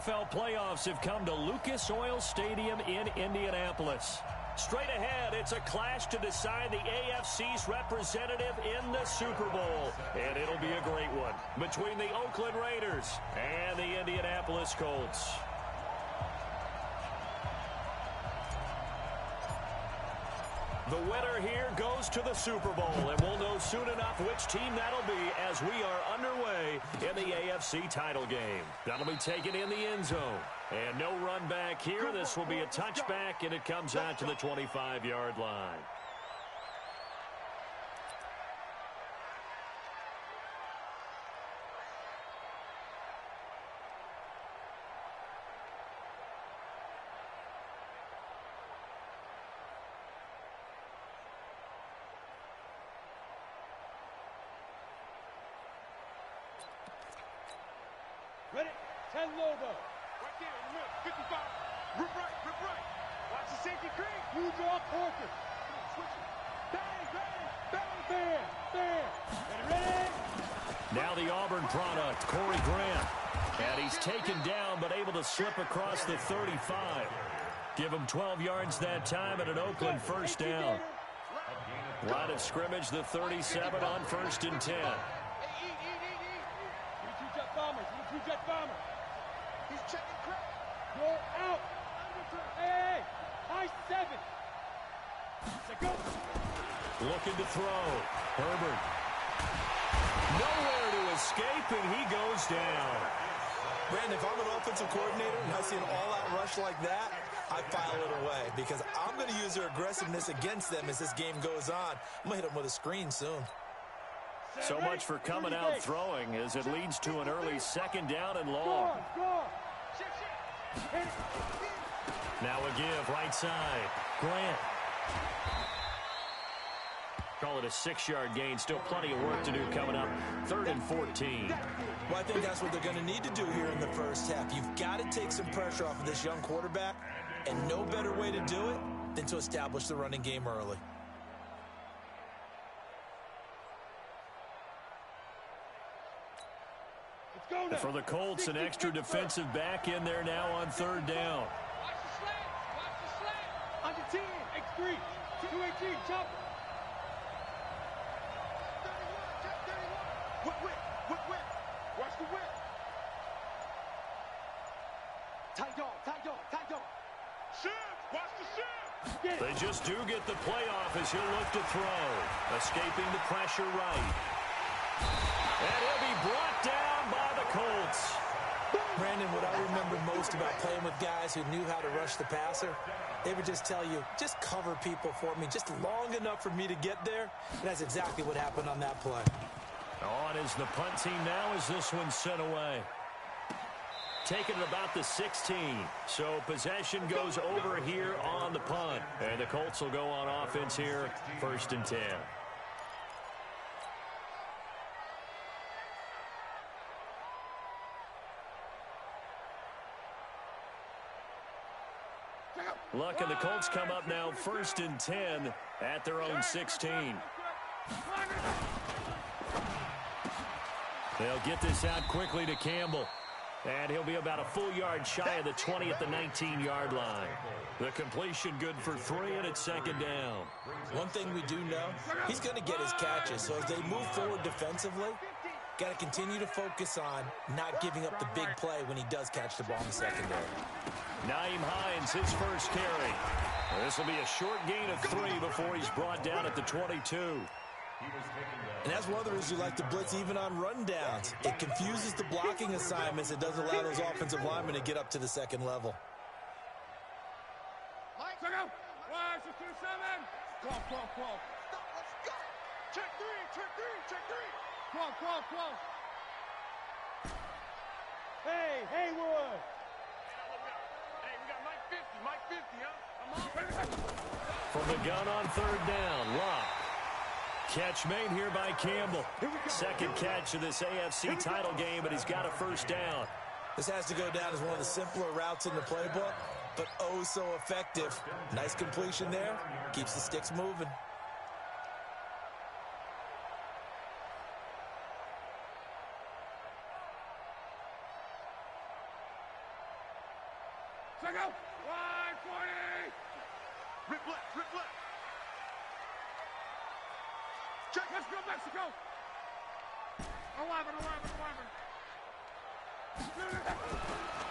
NFL playoffs have come to Lucas Oil Stadium in Indianapolis. Straight ahead, it's a clash to decide the AFC's representative in the Super Bowl. And it'll be a great one between the Oakland Raiders and the Indianapolis Colts. The winner here goes to the Super Bowl, and we'll know soon enough which team that'll be as we are underway in the AFC title game. That'll be taken in the end zone. And no run back here. This will be a touchback, and it comes out to the 25-yard line. Ready? 10 Lobo. Right there in the middle. 55. Rip right, rip right. Watch the safety creep. You draw Corker. Switch it. Bang, bang, bang, bam, bam. Ready? Now the Auburn product, Corey Grant. And he's taken down but able to slip across the 35. Give him 12 yards that time and an Oakland first down. Line of scrimmage, the 37 on 1st and 10. Jet bomber. He's checking crap. You're out. Hey, high 7. Go. Looking to throw. Herbert. Nowhere to escape, and he goes down. Brandon, if I'm an offensive coordinator and I see an all-out rush like that, I file it away because I'm going to use their aggressiveness against them as this game goes on. I'm going to hit them with a screen soon. So much for coming out throwing as it leads to an early second down and long. Now a give, right side. Grant. Call it a 6-yard gain. Still plenty of work to do coming up. 3rd and 14. Well, I think that's what they're going to need to do here in the first half. You've got to take some pressure off of this young quarterback, and no better way to do it than to establish the running game early. And for the Colts, an extra defensive back in there now on 3rd down. Watch the slant. Watch the slant. Under 10. X3. 218. Chopper. 31. Whip. Watch the whip. Tight dog. Shift. Watch the shift. They just do get the playoff as he'll look to throw. Escaping the pressure right. And he'll be brought down by the Colts. Brandon, what I remember most about playing with guys who knew how to rush the passer, they would just tell you, just cover people for me, just long enough for me to get there. And that's exactly what happened on that play. On is the punt team now as this one's sent away. Taken at about the 16. So possession goes over here on the punt. And the Colts will go on offense here, 1st and 10. Luck and the Colts come up now 1st and 10 at their own 16. They'll get this out quickly to Campbell. And he'll be about a full yard shy of the 20 at the 19-yard line. The completion good for 3, and it's 2nd down. One thing we do know, he's going to get his catches. So as they move forward defensively, got to continue to focus on not giving up the big play when he does catch the ball in the secondary. Nyheim Hines, his first carry. This will be a short gain of 3 before he's brought down at the 22. And that's one of the reasons you like to blitz even on rundowns. It confuses the blocking assignments. It doesn't allow those offensive linemen to get up to the second level. Mike, check out. 1, 6, 7. Come on. Let's go. Check 3. Come on. Hey, Haywood. Hey, we got Mike 50, huh? From the gun on 3rd down, Locke. Catch made here by Campbell. Second catch of this AFC title game, and he's got a first down. This has to go down as one of the simpler routes in the playbook, but oh so effective. Nice completion there. Keeps the sticks moving. Check out. Line 20. Rip left, rip left. Check, let's go Mexico. 11.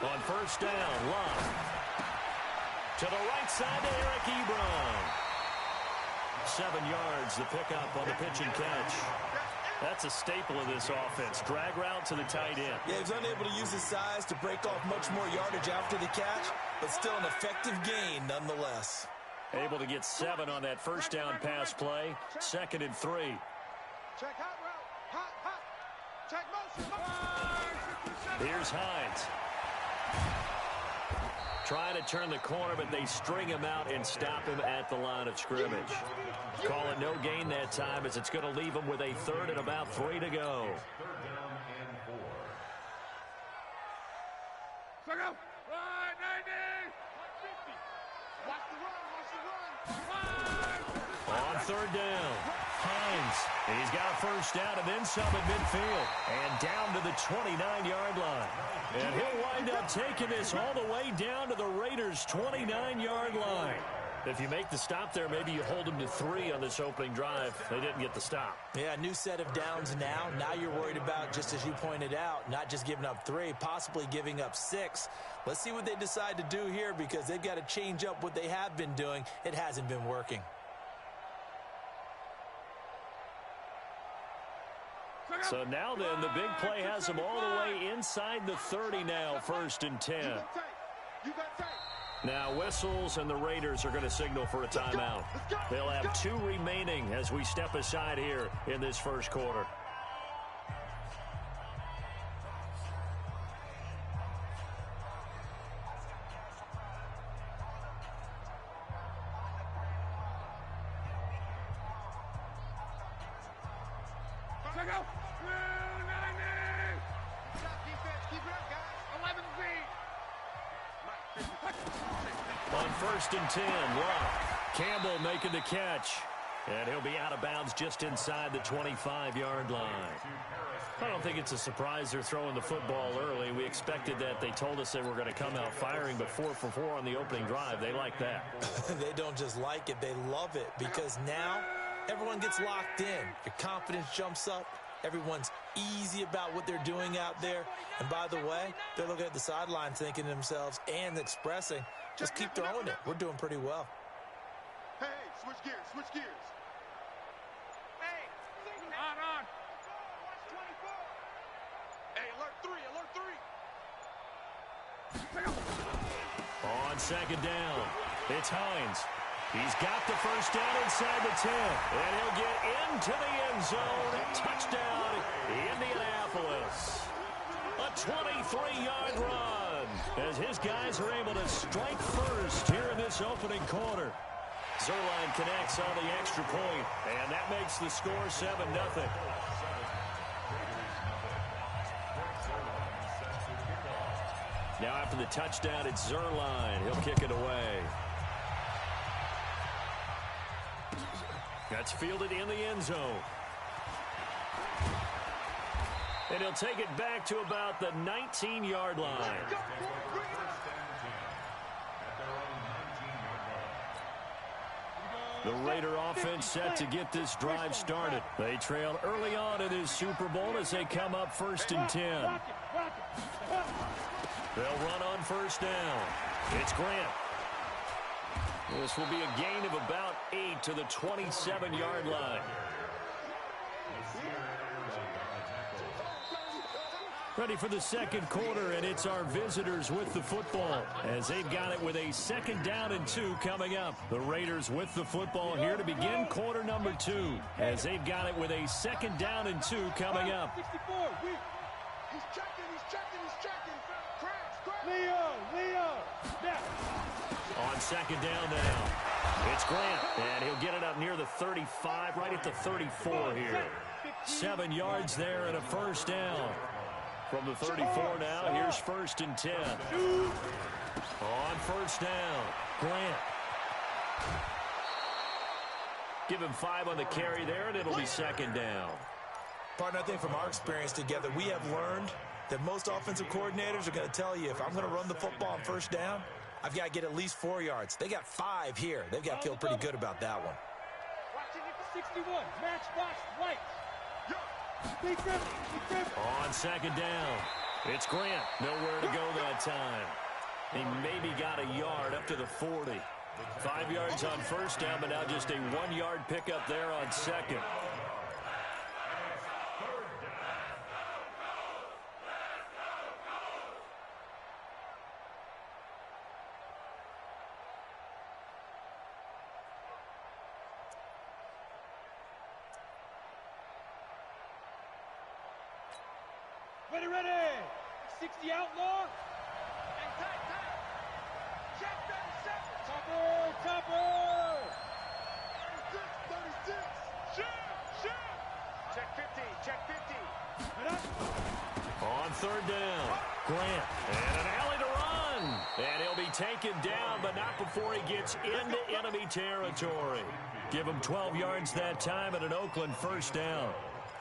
On first down, Love. To the right side to Eric Ebron. 7 yards, the pickup on the pitch and catch. That's a staple of this offense. Drag route to the tight end. Yeah, he was unable to use his size to break off much more yardage after the catch, but still an effective gain nonetheless. Able to get 7 on that first down pass play. 2nd and 3. Check hot route. Hot. Check motion. Here's Hines. Trying to turn the corner, but they string him out and stop him at the line of scrimmage. Call it no gain that time, as it's going to leave him with a 3rd and about 3 to go. Check out. Line 90. Watch the run. On 3rd down, Hines. He's got a first down and then some at midfield. And down to the 29-yard line. And he'll wind up taking this all the way down to the Raiders' 29-yard line. If you make the stop there, maybe you hold them to 3 on this opening drive. They didn't get the stop. Yeah, new set of downs now. Now you're worried about, just as you pointed out, not just giving up 3, possibly giving up 6. Let's see what they decide to do here, because they've got to change up what they have been doing. It hasn't been working. So now then, the big play has them all the way inside the 30 now, 1st and 10. Now whistles, and the Raiders are going to signal for a timeout. They'll have 2 remaining as we step aside here in this first quarter. On 1st and 10, Love. Campbell making the catch. And he'll be out of bounds just inside the 25-yard line. I don't think it's a surprise they're throwing the football early. We expected that. They told us they were going to come out firing, but 4 for 4 on the opening drive. They like that. They don't just like it, they love it, because now everyone gets locked in. Your confidence jumps up. Everyone's easy about what they're doing out there. And by the way, they're looking at the sideline thinking to themselves and expressing, just keep throwing it. We're doing pretty well. Hey, switch gears. Hey, on. Hey, alert 3. On 2nd down, it's Hines. He's got the first down inside the 10, and he'll get into the end zone. Touchdown, Indianapolis. A 23-yard run as his guys are able to strike first here in this opening quarter. Zerline connects on the extra point, and that makes the score 7-0. Now after the touchdown, it's Zerline. He'll kick it away. That's fielded in the end zone. And he'll take it back to about the 19-yard line. The Raider offense set to get this drive started. They trail early on in this Super Bowl as they come up 1st and 10. They'll run on first down. It's Grant. This will be a gain of about 8 to the 27-yard line. Ready for the second quarter, and it's our visitors with the football as they've got it with a 2nd down and 2 coming up. The Raiders with the football here to begin quarter number 2 as they've got it with a 2nd down and 2 coming up. He's checking. Leo. On 2nd down now, it's Grant, and he'll get it up near the 35, right at the 34 here. 7 yards there and a first down. From the 34 now, here's 1st and 10. On first down, Grant. Give him 5 on the carry there, and it'll be 2nd down. Partner, I think from our experience together, we have learned that most offensive coordinators are going to tell you, if I'm going to run the football on first down, I've got to get at least 4 yards. They got 5 here. They've got to feel pretty good about that one. Watching it for 61. Matchbox White. On second down, it's Grant. Nowhere to go that time. He maybe got a yard up to the 40. 5 yards on first down, but now just a 1-yard pickup there on second. Ready. 60 outlaw. And tight. Check 37. Topper. 36. Shoot. Check 50. On third down, Grant. And an alley to run. And he'll be taken down, but not before he gets into enemy territory. Give him 12 yards that time and an Oakland first down.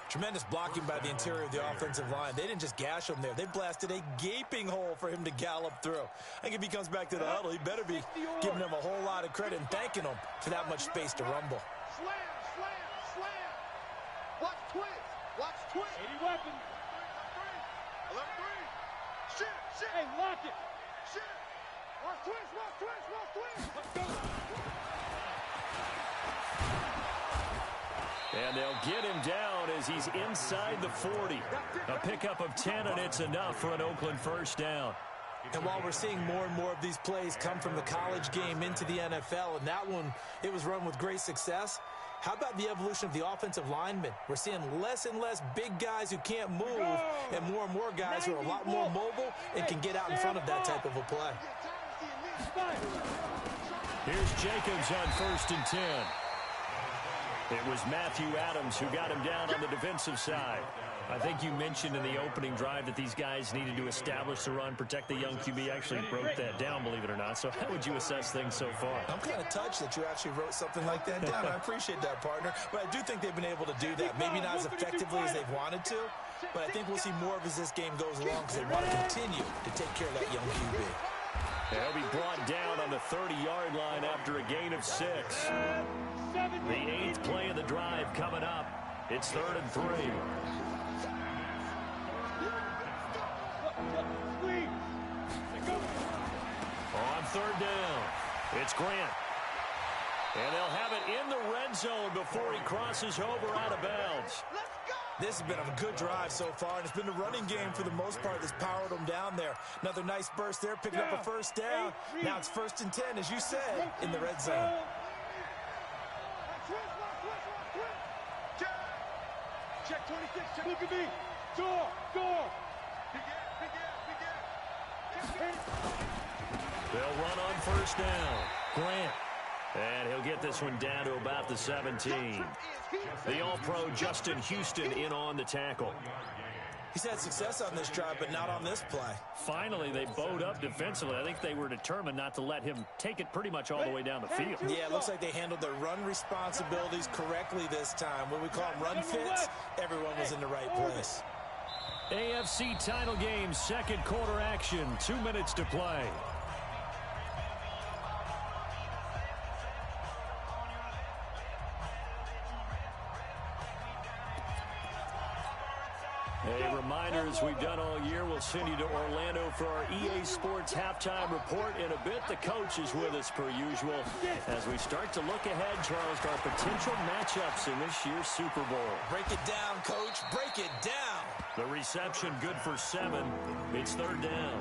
Tremendous blocking by the interior of the offensive line. They didn't just gash him there. They blasted a gaping hole for him to gallop through. I think if he comes back to the huddle, he better be giving them a whole lot of credit and thanking them for that much space to rumble. Slam. Watch twist. 80 weapons. 11-3. Shit. Hey, lock it. Shit. Watch twist. Let's go. And they'll get him down as he's inside the 40. A pickup of 10, and it's enough for an Oakland first down. And while we're seeing more and more of these plays come from the college game into the NFL, and that one, it was run with great success, how about the evolution of the offensive linemen? We're seeing less and less big guys who can't move and more guys who are a lot more mobile and can get out in front of that type of a play. Here's Jacobs on 1st and 10. It was Matthew Adams who got him down on the defensive side. I think you mentioned in the opening drive that these guys needed to establish the run, protect the young QB. Actually broke that down, believe it or not. So how would you assess things so far? I'm kind of touched that you actually wrote something like that down. I appreciate that, partner. But I do think they've been able to do that. Maybe not as effectively as they've wanted to, but I think we'll see more of as this game goes along because they want to continue to take care of that young QB. He'll be brought down on the 30-yard line after a gain of 6. The 8th play of the drive coming up. It's 3rd and 3. On 3rd down, it's Grant. And they'll have it in the red zone before he crosses over out of bounds. This has been a good drive so far, and it's been the running game for the most part that's powered them down there. Another nice burst there, picking up a first down. Now it's 1st and 10, as you said, in the red zone. Check 26. Look at me. Door. They'll run on 1st down. Grant. And he'll get this one down to about the 17. The All-Pro Justin Houston in on the tackle. He's had success on this drive, but not on this play. Finally, they bowed up defensively. I think they were determined not to let him take it pretty much all the way down the field. Yeah, it looks like they handled their run responsibilities correctly this time. What we call them run fits, everyone was in the right place. AFC title game, 2nd quarter action, 2 minutes to play. A reminder, as we've done all year, we'll send you to Orlando for our EA Sports halftime report. In a bit, the coach is with us per usual as we start to look ahead, Charles, to our potential matchups in this year's Super Bowl. Break it down, coach. Break it down. The reception good for 7. It's 3rd down.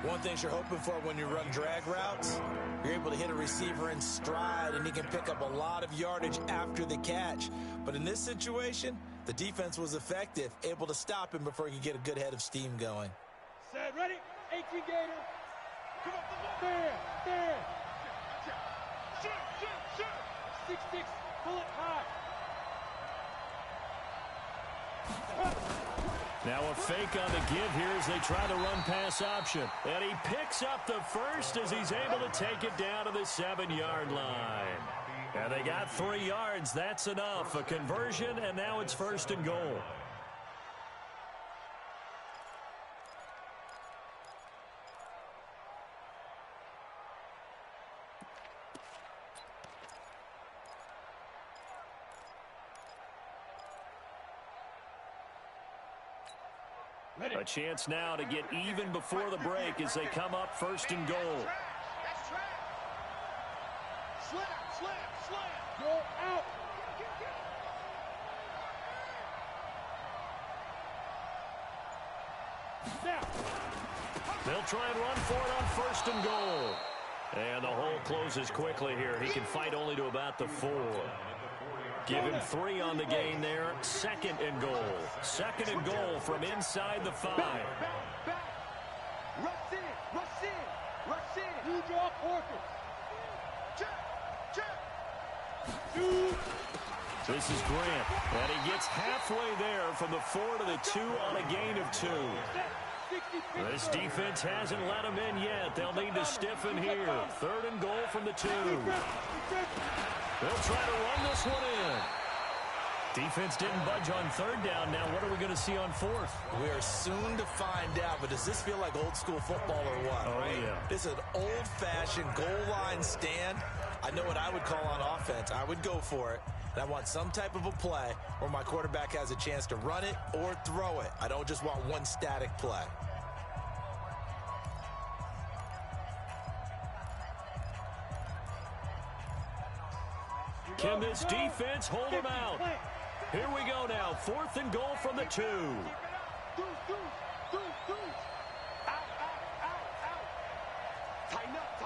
One thing you're hoping for when you run drag routes, you're able to hit a receiver in stride, and he can pick up a lot of yardage after the catch. But in this situation, the defense was effective, able to stop him before he could get a good head of steam going. Set, ready? 18 Gator. Come up the ball. There. Shoot. 6-6, pull it high. Now a fake on the give here as they try the run-pass option. And he picks up the first as he's able to take it down to the 7-yard line. And they got 3 yards. That's enough. A conversion, and now it's 1st and goal. A chance now to get even before the break as they come up first and goal. That's trash. Slam. Go out. Now. They'll try and run for it on first and goal. And the hole closes quickly here. He can fight only to about the 4. Give him 3 on the game there. Second and goal. Second and goal from inside the 5. Back. Rush in. You draw Porter. Check. This is Grant. And he gets halfway there from the 4 to the 2 on a gain of 2. This defense hasn't let him in yet. They'll need to stiffen here. Third and goal from the 2. They'll try to run this one in. Defense didn't budge on third down. Now what are we going to see on fourth? We are soon to find out, but does this feel like old school football or what? Oh, right? yeah. This is an old-fashioned goal line stand. I know what I would call on offense. I would go for it. And I want some type of a play where my quarterback has a chance to run it or throw it. I don't just want one static play. Can this defense hold him out? Here we go now. Fourth and goal from the 2. Deuce. Out. Tighten up.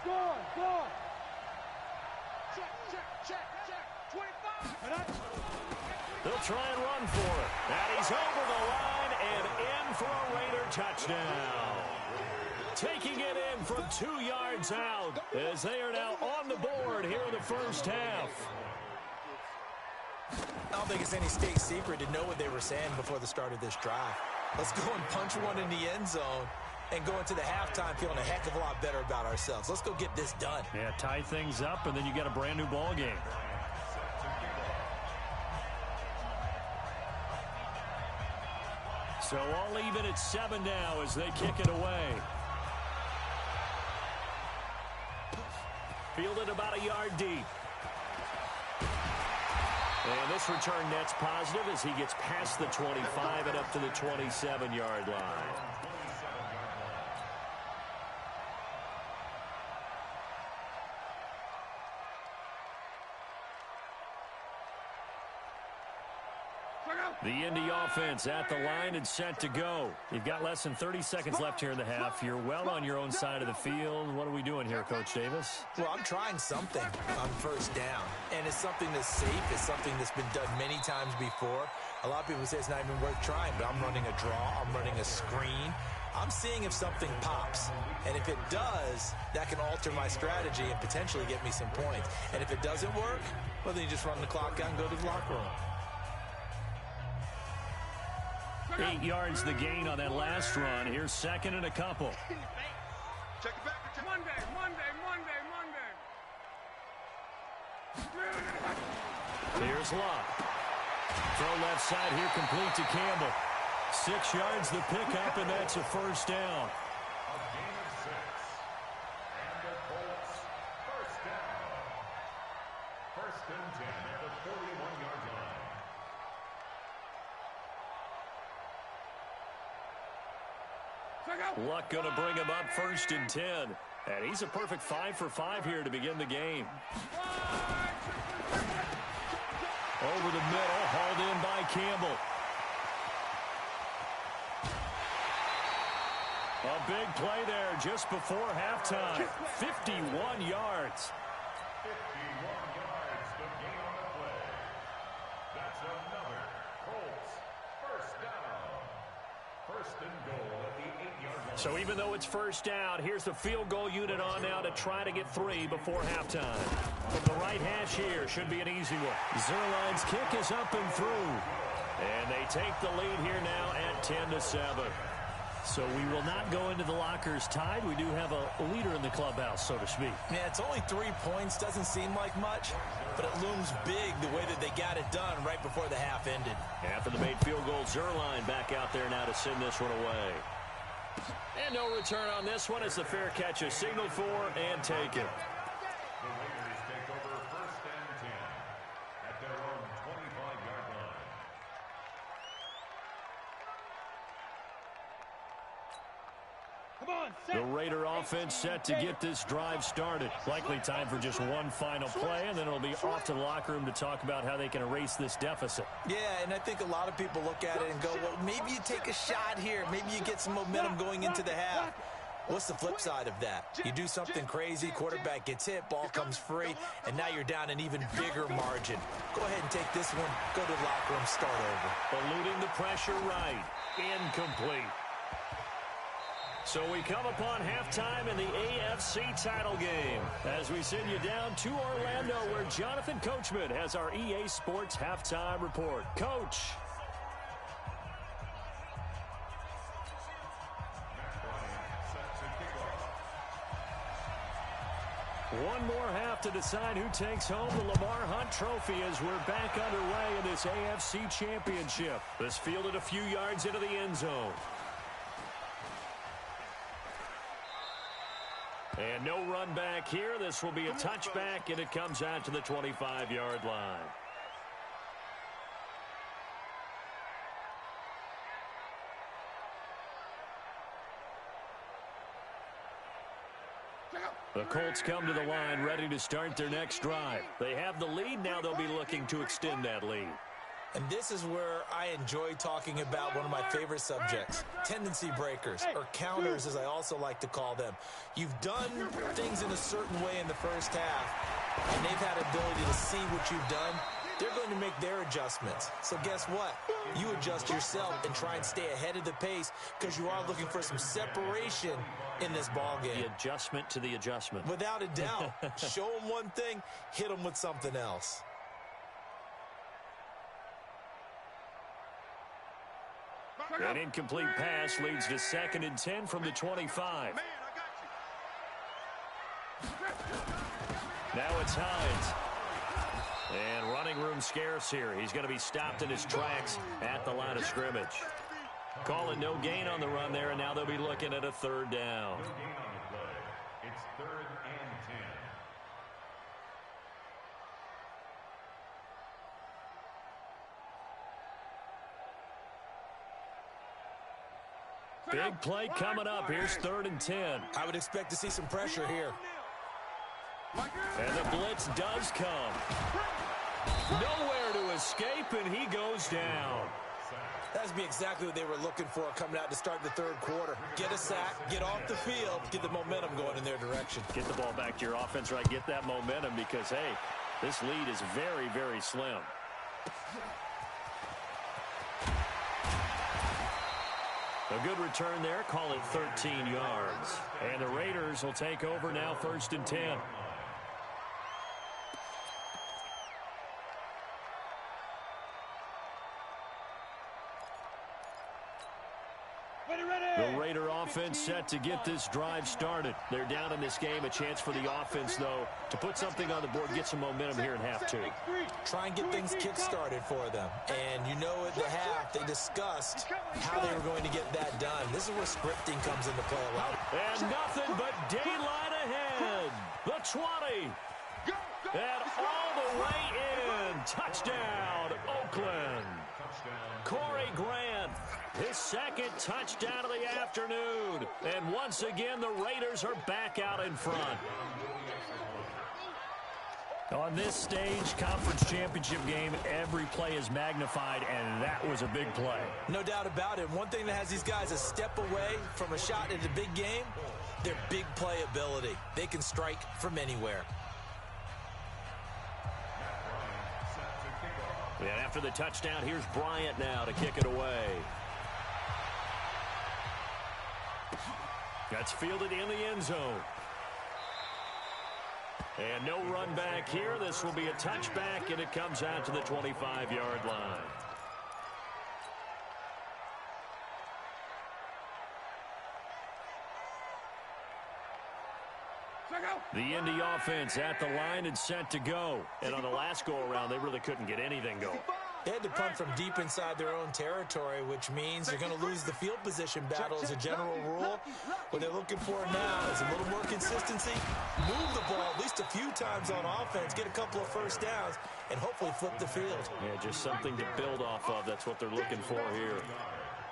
Gone. Check. 25. They'll try and run for it. And he's over the line and in for a Raider touchdown. Taking it in from 2 yards out as they are now on the board here in the first half. I don't think it's any state secret to know what they were saying before the start of this drive. Let's go and punch one in the end zone and go into the halftime feeling a heck of a lot better about ourselves. Let's go get this done. Yeah, tie things up, and then you get a brand new ball game. So all even at 7 now as they kick it away. Fielded about a yard deep. And this return net's positive as he gets past the 25 and up to the 27-yard line. The Indy offense at the line and set to go. You've got less than 30 seconds left here in the half. You're well on your own side of the field. What are we doing here, Coach Davis? Well, I'm trying something on first down, and it's something that's safe. It's something that's been done many times before. A lot of people say it's not even worth trying, but I'm running a draw. I'm running a screen. I'm seeing if something pops, and if it does, that can alter my strategy and potentially get me some points. And if it doesn't work, well, then you just run the clock out and go to the locker room. 8 yards the gain on that last run. Here's second and a couple. Check it back. Monday. Here's Locke. Throw left side here complete to Campbell. 6 yards the pickup, and that's a first down. A gain of 6. And the Colts first down. First and 10 at the 41-yard line. Luck going to bring him up first and 10. And he's a perfect 5 for 5 here to begin the game. Over the middle, hauled in by Campbell. A big play there just before halftime. 51 yards. 51 yards to gain on the play. That's another Colts first down. First and goal at the 8-yard line. So even though it's first down, here's the field goal unit on now to try to get 3 before halftime. From the right hash here, should be an easy one. Zerline's kick is up and through. And they take the lead here now at 10-7. So we will not go into the lockers tied. We do have a leader in the clubhouse, so to speak. Yeah, it's only 3 points. Doesn't seem like much, but it looms big the way that they got it done right before the half ended. After the made field goal, Zerline back out there now to send this one away. And no return on this one as the fair catch is signaled for and taken. The Raiders take over first and 10 at their own 25-yard line. The Raider offense set to get this drive started. Likely time for just one final play, and then it'll be off to the locker room to talk about how they can erase this deficit. Yeah, and I think a lot of people look at it and go, well, maybe you take a shot here. Maybe you get some momentum going into the half. What's the flip side of that? You do something crazy, quarterback gets hit, ball comes free, and now you're down an even bigger margin. Go ahead and take this one, go to the locker room, start over. Eluding the pressure right. Incomplete. So we come upon halftime in the AFC title game as we send you down to Orlando where Jonathan Coachman has our EA Sports halftime report. Coach. One more half to decide who takes home the Lamar Hunt Trophy as we're back underway in this AFC Championship. This fielded a few yards into the end zone. And no run back here. This will be a touchback, and it comes out to the 25-yard line. The Colts come to the line ready to start their next drive. They have the lead. Now they'll be looking to extend that lead. And this is where I enjoy talking about one of my favorite subjects, tendency breakers, or counters as I also like to call them. You've done things in a certain way in the first half, and they've had ability to see what you've done. They're going to make their adjustments. So guess what? You adjust yourself and try and stay ahead of the pace because you are looking for some separation in this ball game. The adjustment to the adjustment. Without a doubt. Show them one thing, hit them with something else. An incomplete pass leads to 2nd and 10 from the 25. Now it's Hines. And running room scarce here. He's going to be stopped in his tracks at the line of scrimmage. Calling no gain on the run there, and now they'll be looking at a 3rd down. No gain on the play. It's 3rd and 10. Big play coming up. Here's 3rd and 10. I would expect to see some pressure here. And the blitz does come. Nowhere to escape, and he goes down. That's be exactly what they were looking for coming out to start the 3rd quarter. Get a sack, get off the field, get the momentum going in their direction. Get the ball back to your offense, right? Get that momentum because, hey, this lead is very, very slim. A good return there. Call it 13 yards. And the Raiders will take over now 1st and 10. The Raider offense set to get this drive started. They're down in this game. A chance for the offense, though, to put something on the board, get some momentum here in half 2. Try and get things kick-started for them. And you know at the half, they discussed how they were going to get that done. This is where scripting comes into play a lot. And nothing but daylight ahead. The 20. And all the way in. Touchdown, Oakland. Corey Grant, his 2nd touchdown of the afternoon. And once again, the Raiders are back out in front. On this stage, conference championship game, every play is magnified, and that was a big play. No doubt about it. One thing that has these guys a step away from a shot in the big game, their big play ability. They can strike from anywhere. And after the touchdown, here's Bryant now to kick it away. That's fielded in the end zone. And no run back here. This will be a touchback, and it comes out to the 25-yard line. The Indy offense at the line and set to go. And on the last go-around, they really couldn't get anything going. They had to punt from deep inside their own territory, which means they're going to lose the field position battle as a general rule. What they're looking for now is a little more consistency, move the ball at least a few times on offense, get a couple of 1st downs, and hopefully flip the field. Yeah, just something to build off of. That's what they're looking for here.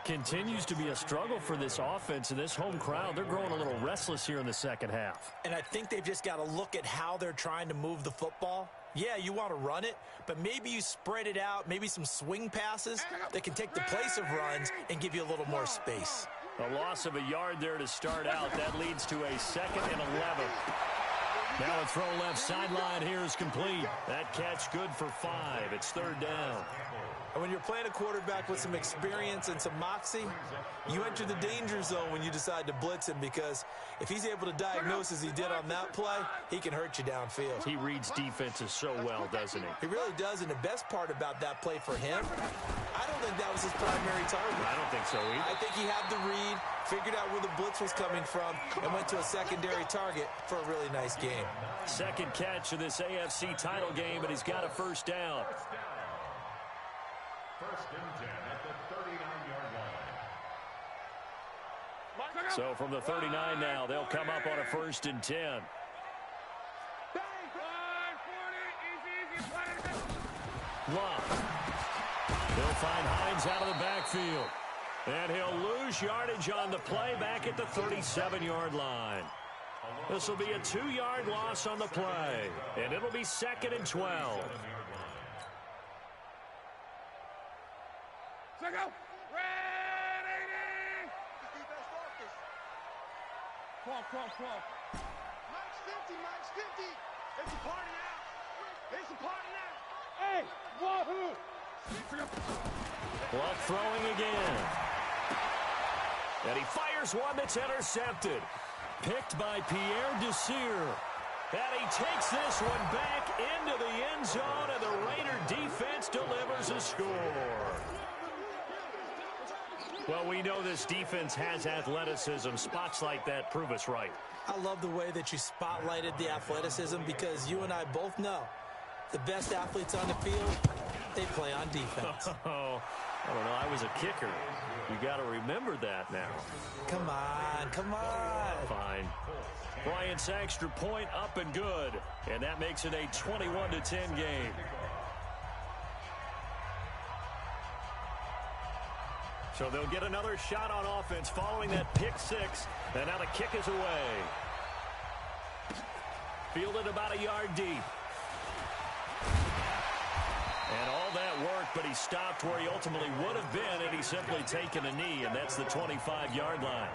Continues to be a struggle for this offense and this home crowd. They're growing a little restless here in the second half. And I think they've just got to look at how they're trying to move the football. Yeah, you want to run it, but maybe you spread it out, maybe some swing passes that can take the place of runs and give you a little more space. A loss of a yard there to start out. That leads to a 2nd and 11. Now a throw left sideline here is complete. That catch good for 5. It's 3rd down. And when you're playing a quarterback with some experience and some moxie, you enter the danger zone when you decide to blitz him, because if he's able to diagnose as he did on that play, he can hurt you downfield. He reads defenses so well, doesn't he? He really does, and the best part about that play for him, I don't think that was his primary target. I don't think so either. I think he had the read, figured out where the blitz was coming from, and went to a secondary target for a really nice game. Second catch of this AFC title game, and he's got a 1st down. 1st and 10 at the 39-yard line. So from the 39 now, they'll come up on a 1st and 10. Love. They'll find Hines out of the backfield. And he'll lose yardage on the play back at the 37-yard line. This will be a 2-yard loss on the play, and it'll be 2nd and 12. Go. Ready. Come on. Mike's 50. It's a party now. Hey, wahoo. Luck throwing again. And he fires one that's intercepted. Picked by Pierre Desir. And he takes this one back into the end zone, and the Raider defense delivers a score. Well, we know this defense has athleticism. Spots like that prove us right. I love the way that you spotlighted the athleticism, because you and I both know the best athletes on the field, they play on defense. Oh, I don't know. I was a kicker. You got to remember that now. Come on. Fine. Bryant's extra point up and good. And that makes it a 21-10 game. So they'll get another shot on offense following that pick 6. And now the kick is away. Fielded about a yard deep. And all that work, but he stopped where he ultimately would have been, and he's simply taken a knee, and that's the 25-yard line.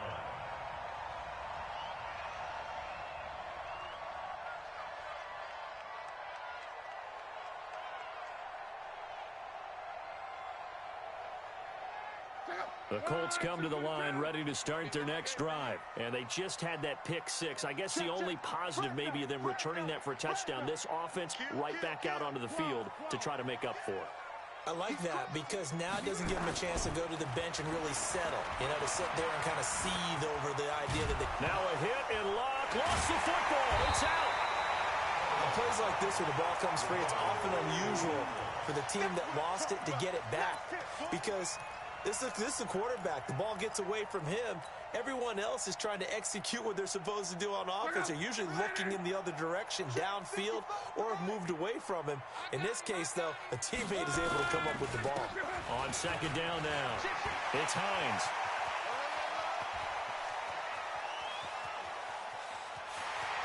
The Colts come to the line ready to start their next drive. And they just had that pick 6. I guess the only positive maybe of them returning that for a touchdown. This offense right back out onto the field to try to make up for it. I like that, because now it doesn't give them a chance to go to the bench and really settle. You know, to sit there and kind of seethe over the idea that they... Now a hit and Locke lost the football. It's out. On plays like this where the ball comes free, it's often unusual for the team that lost it to get it back, because... This is the quarterback. The ball gets away from him. Everyone else is trying to execute what they're supposed to do on offense. They're usually looking in the other direction, downfield, or have moved away from him. In this case, though, a teammate is able to come up with the ball. On 2nd down now, it's Hines.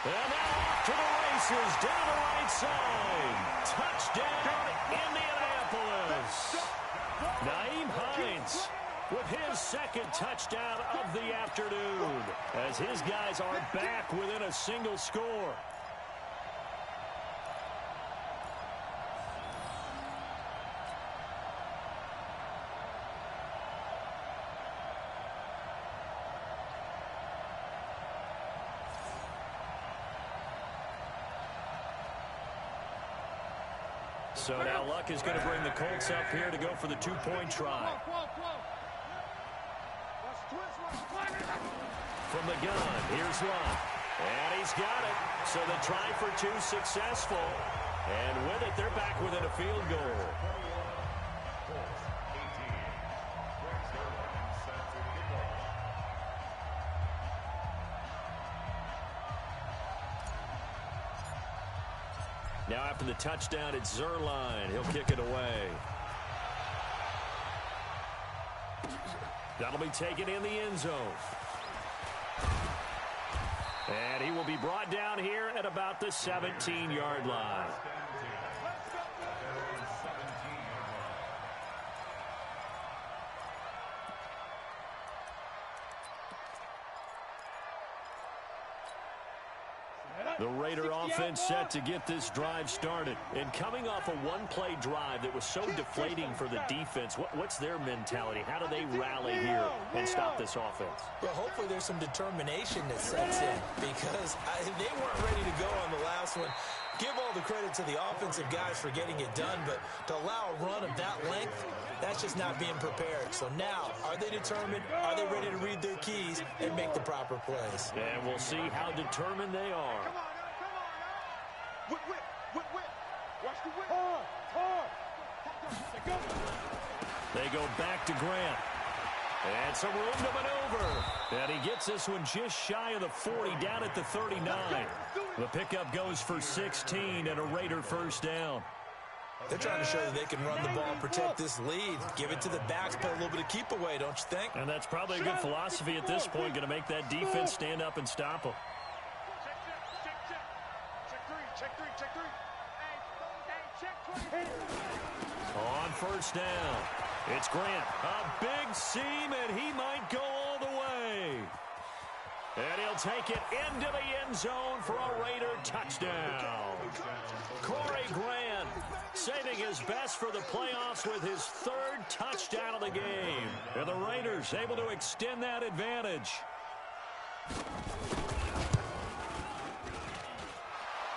And now off to the races, down the right side. Touchdown, Indianapolis. Nyheim Hines with his 2nd touchdown of the afternoon, as his guys are back within a single score. So now Luck is going to bring the Colts up here to go for the 2-point try. From the gun, here's Luck. And he's got it. So the try for 2 successful. And with it, they're back within a field goal. Now after the touchdown, it's Zuerlein. He'll kick it away. That'll be taken in the end zone. And he will be brought down here at about the 17-yard line. The Raider offense set to get this drive started. And coming off a one-play drive that was so deflating for the defense, what's their mentality? How do they rally here and stop this offense? Well, hopefully there's some determination that sets in because they weren't ready to go on the last one. Give all the credit to the offensive guys for getting it done, but to allow a run of that length, that's just not being prepared. So now, are they determined? Are they ready to read their keys and make the proper plays? And we'll see how determined they are. Come on now, come on now. Whip, whip, whip, whip. Watch the whip. Hard. They go back to Grant. And some room to maneuver. And he gets this one just shy of the 40, down at the 39. The pickup goes for 16 and a Raider first down. They're trying to show that they can run the ball, protect this lead, give it to the backs, play a little bit of keep away, don't you think? And that's probably a good philosophy at this point, going to make that defense stand up and stop them. On first down, it's Grant. A big seam, and he might go all the way. And he'll take it into the end zone for a Raider touchdown. Corey Grant saving his best for the playoffs with his third touchdown of the game. And the Raiders able to extend that advantage.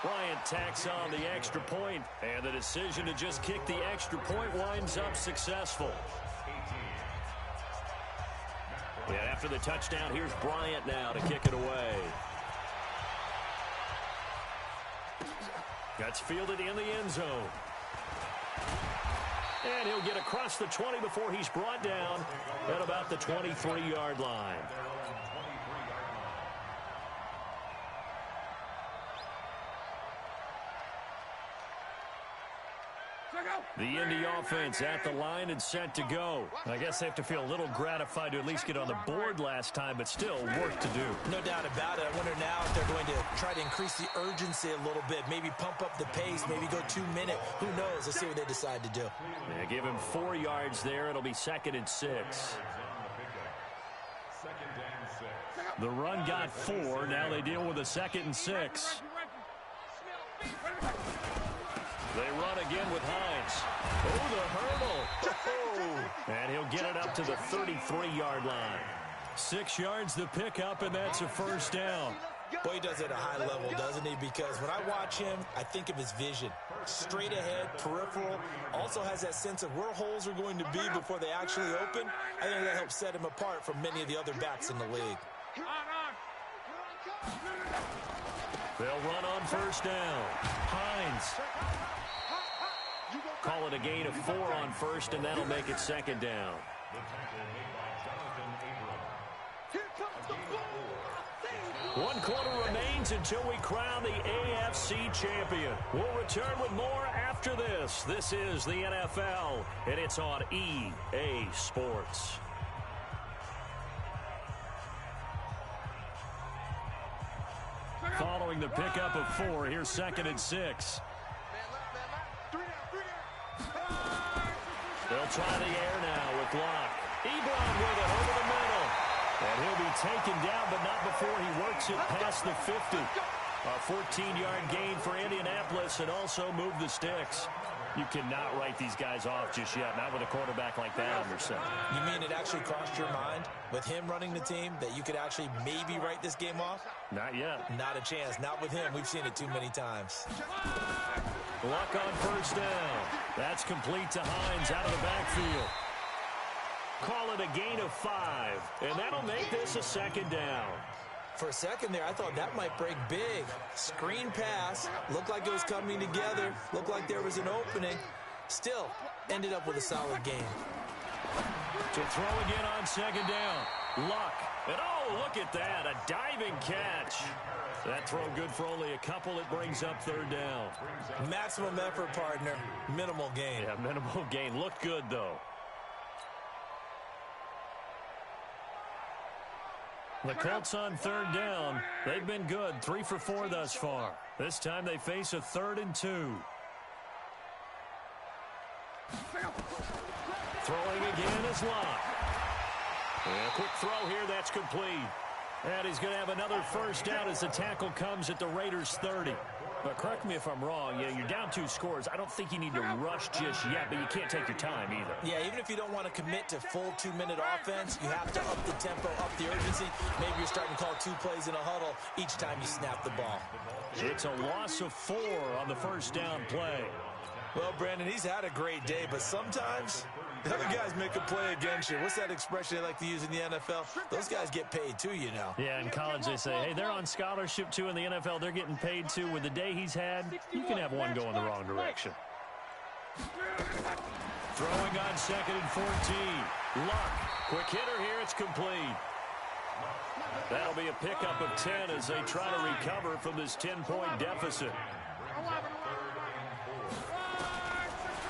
Bryant tacks on the extra point, and the decision to just kick the extra point winds up successful. And after the touchdown, here's Bryant now to kick it away. That's fielded in the end zone. And he'll get across the 20 before he's brought down at about the 23-yard line. The Indy offense at the line and set to go. I guess they have to feel a little gratified to at least get on the board last time, but still work to do. No doubt about it. I wonder now if they're going to try to increase the urgency a little bit, maybe pump up the pace, maybe go 2 minute. Who knows? Let's see what they decide to do. Yeah, give him 4 yards there. It'll be 2nd and 6. The run got 4. Now they deal with a 2nd and 6. They run again with Hines. Oh, the hurdle. Oh. And he'll get it up to the 33-yard line. 6 yards the pickup, and that's a first down. Boy, he does it at a high level, doesn't he? Because when I watch him, I think of his vision. Straight ahead, peripheral. Also has that sense of where holes are going to be before they actually open. I think that helps set him apart from many of the other backs in the league. They'll run on first down. Hines. Call it a gain of 4 on first, and that'll make it 2nd down. One quarter remains until we crown the AFC champion. We'll return with more after this. This is the NFL, and it's on EA Sports. Following the pickup of 4, here's 2nd and 6. They'll try the air now with Locke. Ebron with it over the middle. And he'll be taken down, but not before he works it past the 50. A 14-yard gain for Indianapolis and also move the sticks. You cannot write these guys off just yet, not with a quarterback like that on your center. You mean it actually crossed your mind with him running the team that you could actually maybe write this game off? Not yet. Not a chance. Not with him. We've seen it too many times. Luck on first down. That's complete to Hines out of the backfield. Call it a gain of 5, and that'll make this a 2nd down. For a second there, I thought that might break big. Screen pass. Looked like it was coming together. Looked like there was an opening. Still, ended up with a solid game. To throw again on 2nd down. Luck. And oh, look at that. A diving catch. That throw good for only a couple. It brings up 3rd down. Maximum effort, partner. Minimal gain. Yeah, minimal gain. Looked good, though. The Colts on third down. They've been good, 3 for 4 thus far. This time they face a 3rd and 2. Throwing again is Locke. And a quick throw here, that's complete. And he's going to have another first down as the tackle comes at the Raiders' 30. But correct me if I'm wrong, you're down 2 scores. I don't think you need to rush just yet, but you can't take your time either. Yeah, even if you don't want to commit to full 2-minute offense, you have to up the tempo, up the urgency. Maybe you're starting to call 2 plays in a huddle each time you snap the ball. It's a loss of 4 on the first down play. Well, Brandon, he's had a great day, but sometimes the other guys make a play against you. What's that expression they like to use in the NFL? Those guys get paid too, you know. Yeah, in college they say, hey, they're on scholarship too. In the NFL, they're getting paid too. With the day he's had, you can have one go in the wrong direction. Throwing on 2nd and 14. Luck. Quick hitter here. It's complete. That'll be a pickup of 10 as they try to recover from this 10-point deficit.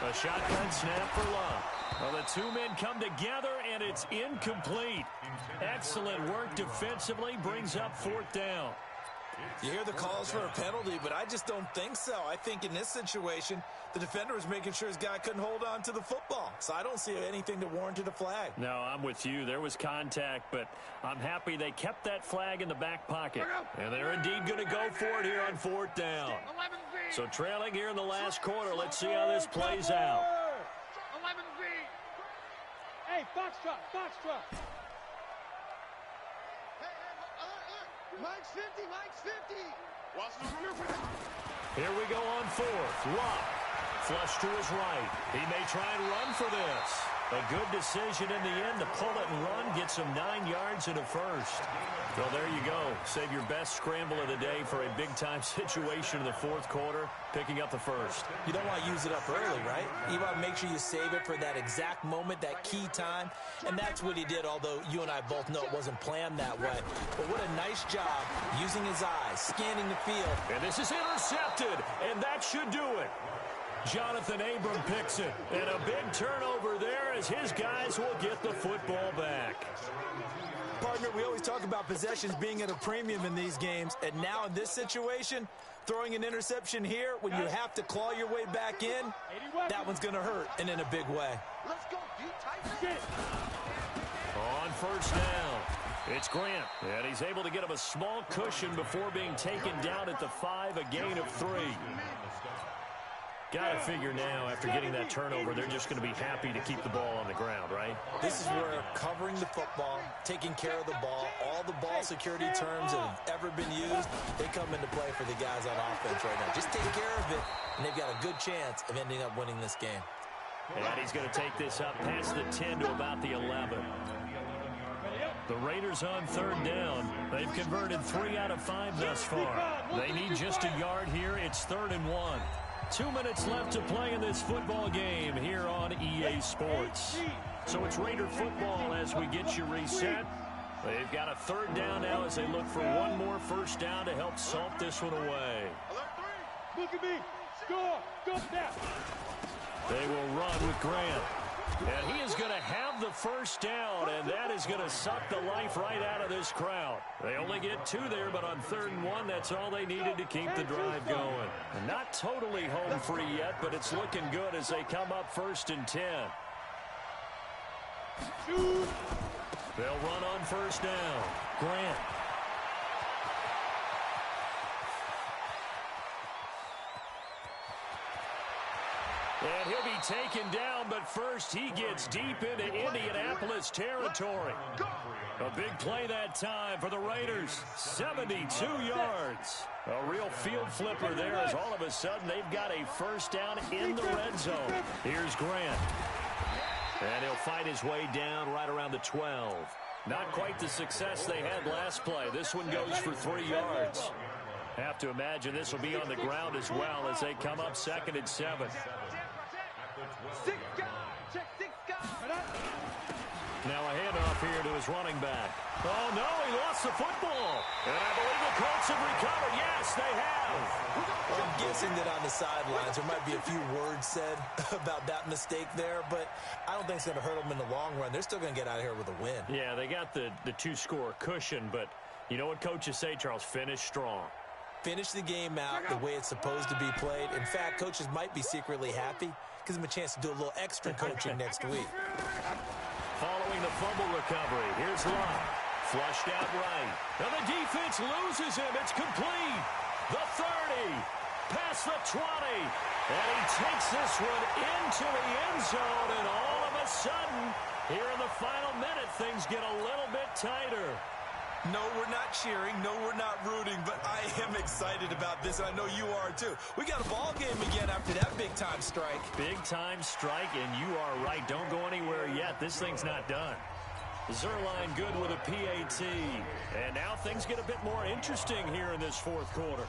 A shotgun snap for Luck. Well, the 2 men come together, and it's incomplete. Excellent work defensively, brings up 4th down. You hear the calls for a penalty, but I just don't think so. I think in this situation, the defender was making sure his guy couldn't hold on to the football. So I don't see anything that warranted a flag. No, I'm with you. There was contact, but I'm happy they kept that flag in the back pocket. And they're indeed going to go for it here on 4th down. So trailing here in the last quarter, let's see how this plays out. 11V. Hey, Foxtrot, Foxtrot. Hey, Mike's 50, Mike's 50. Watch the runner. Here we go on 4th. Lock. Flush to his right. He may try and run for this. A good decision in the end to pull it and run. Gets him 9 yards and a first. Well, there you go. Save your best scramble of the day for a big-time situation in the 4th quarter, picking up the first. You don't want to use it up early, right? You want to make sure you save it for that exact moment, that key time. And that's what he did, although you and I both know it wasn't planned that way. But what a nice job using his eyes, scanning the field. And this is intercepted, and that should do it. Jonathan Abram picks it, and a big turnover there as his guys will get the football back. Partner, we always talk about possessions being at a premium in these games, and now in this situation, throwing an interception here when you have to claw your way back in, that one's going to hurt, and in a big way. Let's go, D-tight. On 1st down, it's Grant, and he's able to get him a small cushion before being taken down at the 5, a gain of 3. Got to figure now, after getting that turnover, they're just going to be happy to keep the ball on the ground, right? This is where covering the football, taking care of the ball, all the ball security terms that have ever been used, they come into play for the guys on offense right now. Just take care of it, and they've got a good chance of ending up winning this game. And he's going to take this up past the 10 to about the 11. The Raiders on 3rd down. They've converted 3 out of 5 thus far. They need just a yard here. It's 3rd and 1. 2 minutes left to play in this football game here on EA Sports. So it's Raider football as we get you reset. They've got a 3rd down now as they look for one more first down to help salt this one away. Look at me. Score. Go now. They will run with Grant. And he is going to have the first down, and that is going to suck the life right out of this crowd. They only get 2 there, but on 3rd and 1, that's all they needed to keep the drive going. And not totally home free yet, but it's looking good as they come up 1st and 10. They'll run on 1st down. Grant. And he'll be taken down, but first he gets deep into Indianapolis territory. A big play that time for the Raiders. 72 yards. A real field flipper there as all of a sudden they've got a first down in the red zone. Here's Grant. And he'll fight his way down right around the 12. Not quite the success they had last play. This one goes for 3 yards. Have to imagine this will be on the ground as well as they come up 2nd and 7. Now a handoff here to his running back. Oh, no, he lost the football. And I believe the Colts have recovered. Yes, Yes, they have. Well, I'm guessing that on the sidelines there might be a few words said about that mistake there, but I don't think it's going to hurt them in the long run. They're still going to get out of here with a win. Yeah, they got the two-score cushion, but you know what coaches say, Charles? Finish strong. Finish the game out the way it's supposed to be played. In fact, coaches might be secretly happy. Gives them a chance to do a little extra coaching next week. Following the fumble recovery, here's Love. Flushed out right. Now the defense loses him. It's complete. The 30. Past the 20. And he takes this one into the end zone. And all of a sudden, here in the final minute, things get a little bit tighter. No, we're not cheering. No, we're not rooting. But I am excited about this, and I know you are too. We got a ball game again after that big-time strike. Big-time strike, and you are right. Don't go anywhere yet. This thing's not done. Zerline good with a PAT. And now things get a bit more interesting here in this fourth quarter.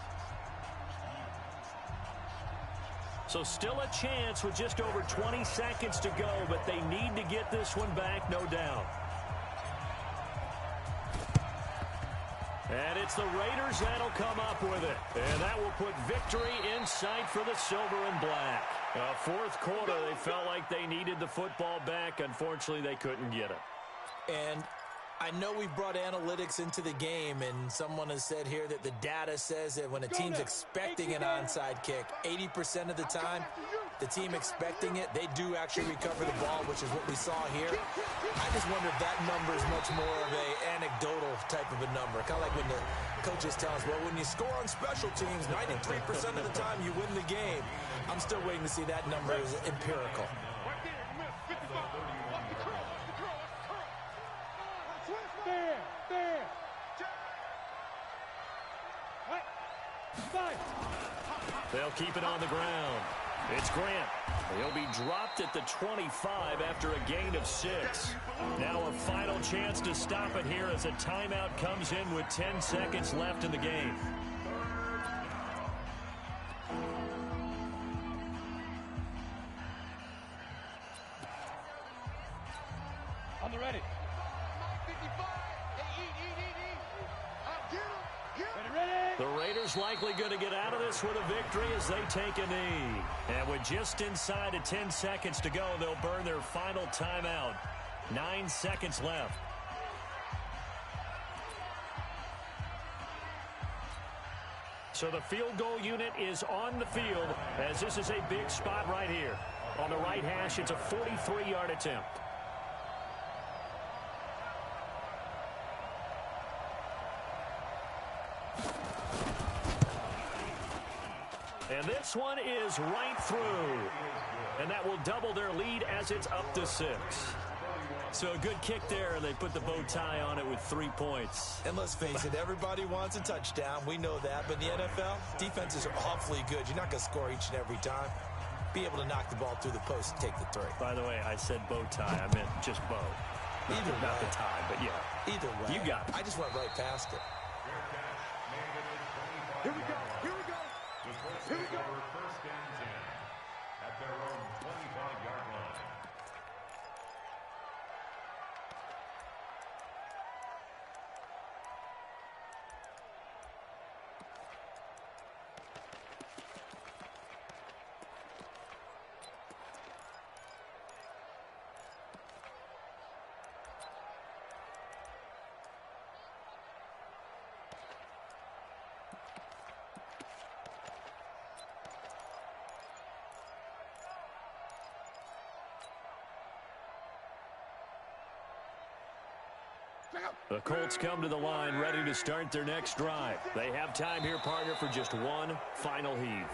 So still a chance with just over 20 seconds to go, but they need to get this one back, no doubt. And it's the Raiders that'll come up with it. And that will put victory in sight for the silver and black. Fourth quarter, they felt like they needed the football back. Unfortunately, they couldn't get it. And I know we've brought analytics into the game, and someone has said here that the data says that when a team's expecting an onside kick, 80% of the time, the team expecting it, they do actually recover the ball, which is what we saw here. I just wonder if that number is much more of an anecdotal type of a number. Kind of like when the coaches tell us, well, when you score on special teams, 93% of the time you win the game. I'm still waiting to see that number is empirical. They'll keep it on the ground. It's Grant. He'll be dropped at the 25 after a gain of 6. Now a final chance to stop it here as a timeout comes in with 10 seconds left in the game. On the ready. The Raiders likely going to get out of this with a victory as they take a knee. And with just inside of 10 seconds to go, they'll burn their final timeout. 9 seconds left. So the field goal unit is on the field as this is a big spot right here. On the right hash, it's a 43-yard attempt. And this one is right through. And that will double their lead as it's up to 6. So a good kick there, and they put the bow tie on it with 3 points. And let's face it, everybody wants a touchdown. We know that. But in the NFL, defenses are awfully good. You're not going to score each and every time. Be able to knock the ball through the post and take the 3. By the way, I said bow tie. I meant just bow. Either way. Not the tie, but yeah. Either way. You got it. I just went right past it. Here we go. Here we go. Here we go. First and 10 at their own 25-yard line. The Colts come to the line ready to start their next drive. They have time here, partner, for just one final heave.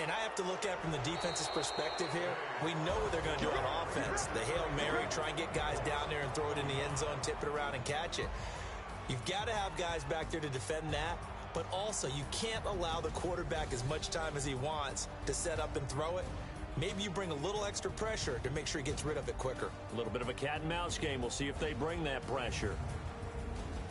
And I have to look at it from the defense's perspective here. We know what they're going to do on offense. The Hail Mary, try and get guys down there and throw it in the end zone, tip it around and catch it. You've got to have guys back there to defend that, but also you can't allow the quarterback as much time as he wants to set up and throw it. Maybe you bring a little extra pressure to make sure he gets rid of it quicker. A little bit of a cat and mouse game. We'll see if they bring that pressure.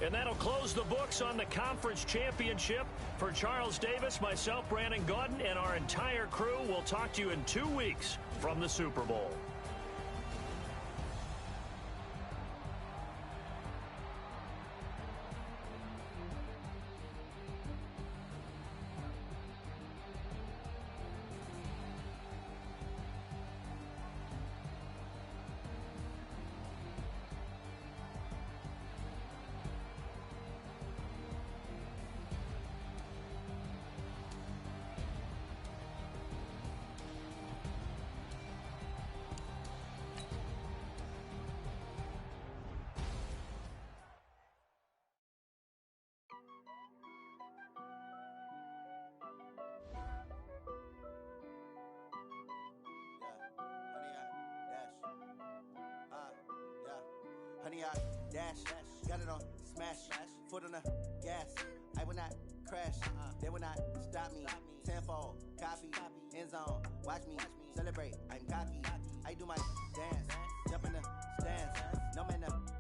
And that'll close the books on the conference championship. For Charles Davis, myself, Brandon Gaudin, and our entire crew, we'll talk to you in 2 weeks from the Super Bowl. 20 yard dash. Got it on smash. Foot on the gas. I will not crash. They will not stop me. Tenfold, copy, end zone. Watch me celebrate. I'm cocky. I do my dance. Jump in the stands. No man to